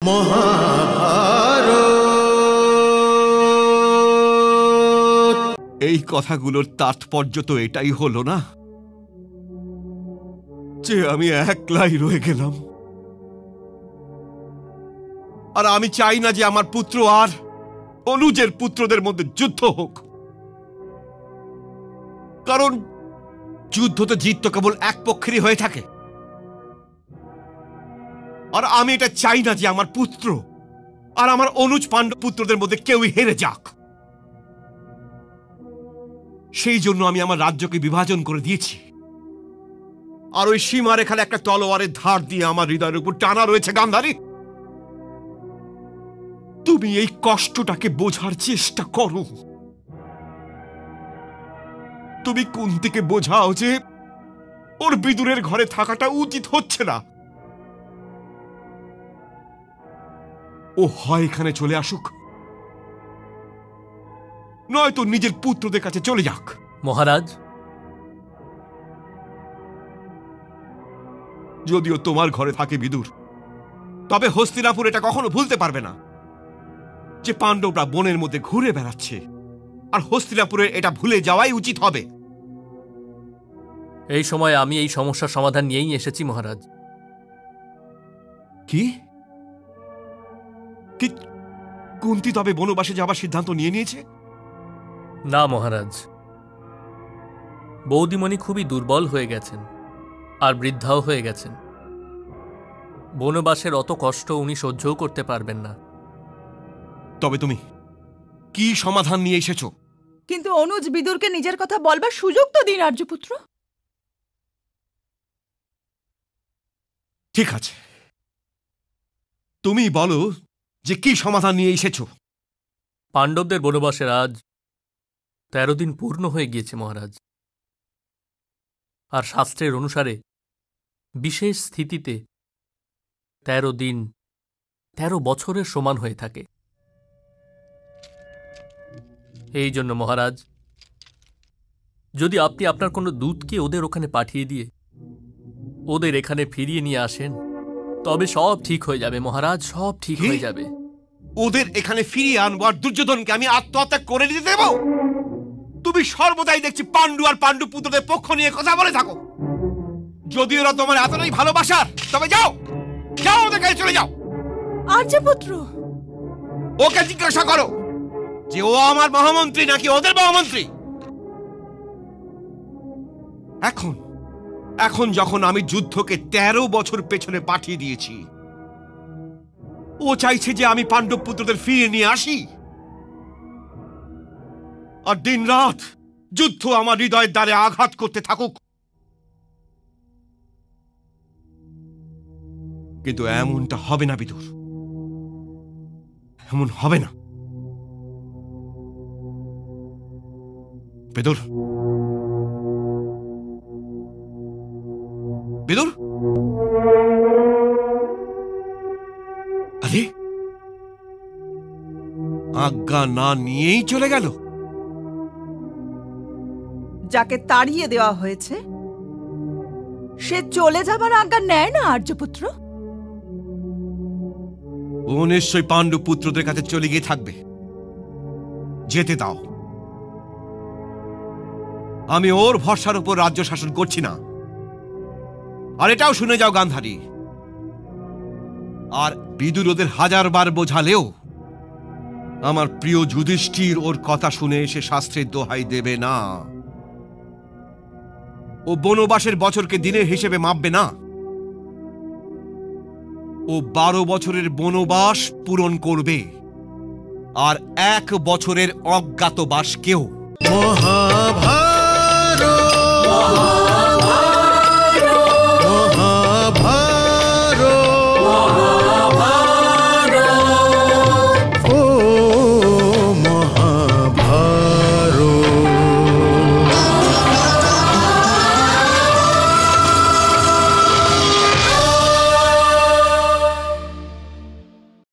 মহাভারত। এই কথাগুলোর তাৎপর্য তো এটাই হলো না যে আমি একলাই রয়ে গেলাম। আর আমি চাই না যে আমার পুত্র আর অনুজের পুত্রদের মধ্যে যুদ্ধ হোক, কারণ যুদ্ধ তো জিত তো কেবল এক পক্ষেরই হয়ে থাকে। আর আমি এটা চাই না যে আমার পুত্র আর আমার অনুজ পাণ্ডব পুত্রদের মধ্যে কেউই হেরে যাক। সেই জন্য আমি আমার রাজ্যকে বিভাজন করে দিয়েছি, আর ওই সীমারেখায় একটা তলোয়ারের ধার দিয়ে আমার হৃদয়ের উপর টানা রয়েছে। গান্ধারী, তুমি এই কষ্টটাকে বোঝার চেষ্টা করো। তুমি কুন্তিকে বোঝাও যে ওর বিদুরের ঘরে থাকাটা উচিত হচ্ছে না। ও হয় এখানে চলে আসুক, নয়তো নিজের পুত্রদের কাছে চলে যাক। মহারাজ, যদিও তোমার ঘরে থাকে বিদুর, তবে হস্তিনাপুর এটা কখনো ভুলতে পারবে না যে পাণ্ডবরা বনের মধ্যে ঘুরে বেড়াচ্ছে, আর হস্তিনাপুরের এটা ভুলে যাওয়াই উচিত হবে। এই সময় আমি এই সমস্যার সমাধান নিয়েই এসেছি মহারাজ। কি কুন্তি তবে বনবাসে যাবার সিদ্ধান্ত নিয়ে নিয়েছে? না মহারাজ, বৌদিমণি খুবই দুর্বল হয়ে গেছেন আর বৃদ্ধাও হয়ে গেছেন। বনবাসের অত কষ্ট উনি সহ্যও করতে পারবেন না। তবে তুমি কি সমাধান নিয়ে এসেছো? কিন্তু অনুজ বিদুরকে নিজের কথা বলবার সুযোগ তো দিন আর্যপুত্র। ঠিক আছে, তুমি বলো যে কি সমাধান নিয়ে এসেছো। পাণ্ডবদের বনবাসের আজ 13 দিন পূর্ণ হয়ে গিয়েছে মহারাজ। আর শাস্ত্রের অনুসারে বিশেষ স্থিতিতে 13 দিন 13 বছরের সমান হয়ে থাকে। এই জন্য মহারাজ, যদি আপনি আপনার কোনো দূতকে ওদের ওখানে পাঠিয়ে দিয়ে ওদের এখানে ফিরিয়ে নিয়ে আসেন, তবে সব ঠিক হয়ে যাবে মহারাজ, সব ঠিক হয়ে যাবে। ওদের এখানে ফিরিয়ে আনবো আর দুর্যোধনকে আমি আত্মহত্যা করে দিতে দেব? তুমি সর্বদাই দেখছি পাণ্ডু আর পাণ্ডু পুত্রদের পক্ষ নিয়ে কথা বলে থাকো। যদি ওরা তোমার এতটাই ভালোবাসার, তবে যাও যাও ওদের কাছে চলে যাও। আর্যপুত্র, ওকে জিজ্ঞাসা করো যে ও আমার মহামন্ত্রী নাকি ওদের মহামন্ত্রী। এখন যখন আমি যুদ্ধকে 13 বছর পেছনে পাঠিয়ে দিয়েছি, ও চাইছে যে আমি পাণ্ডব পুত্রদের ফিরিয়ে নিয়ে আসি, আর দিন রাত যুদ্ধ আমার হৃদয়ের দ্বারে আঘাত করতে থাকুক। কিন্তু এমনটা হবে না বিদুর, এমন হবে না। বিদুর, বিদুর, আরে আজ্ঞা না নিয়েই চলে গেল। যাকে তাড়িয়ে দেওয়া হয়েছে সে চলে যাবার আজ্ঞা নেয় না আর্যপুত্র। ও নিশ্চয়ই পাণ্ডব পুত্রদের কাছে চলে গিয়ে থাকবে। যেতে দাও। আমি ওর ভরসার উপর রাজ্য শাসন করছি না। আর এটাও শুনে যাও গান্ধারী, আর বিদুর ওদের 1000 বার বোঝালেও আমার প্রিয় যুধিষ্ঠির ওর কথা শুনে এসে শাস্ত্রের দোহাই দেবে না। ও বনবাসের বছরকে দিনের হিসেবে মাপবে না। ও 12 বছরের বনবাস পূরণ করবে, আর 1 বছরের অজ্ঞাতবাসকেও। মহাভারত।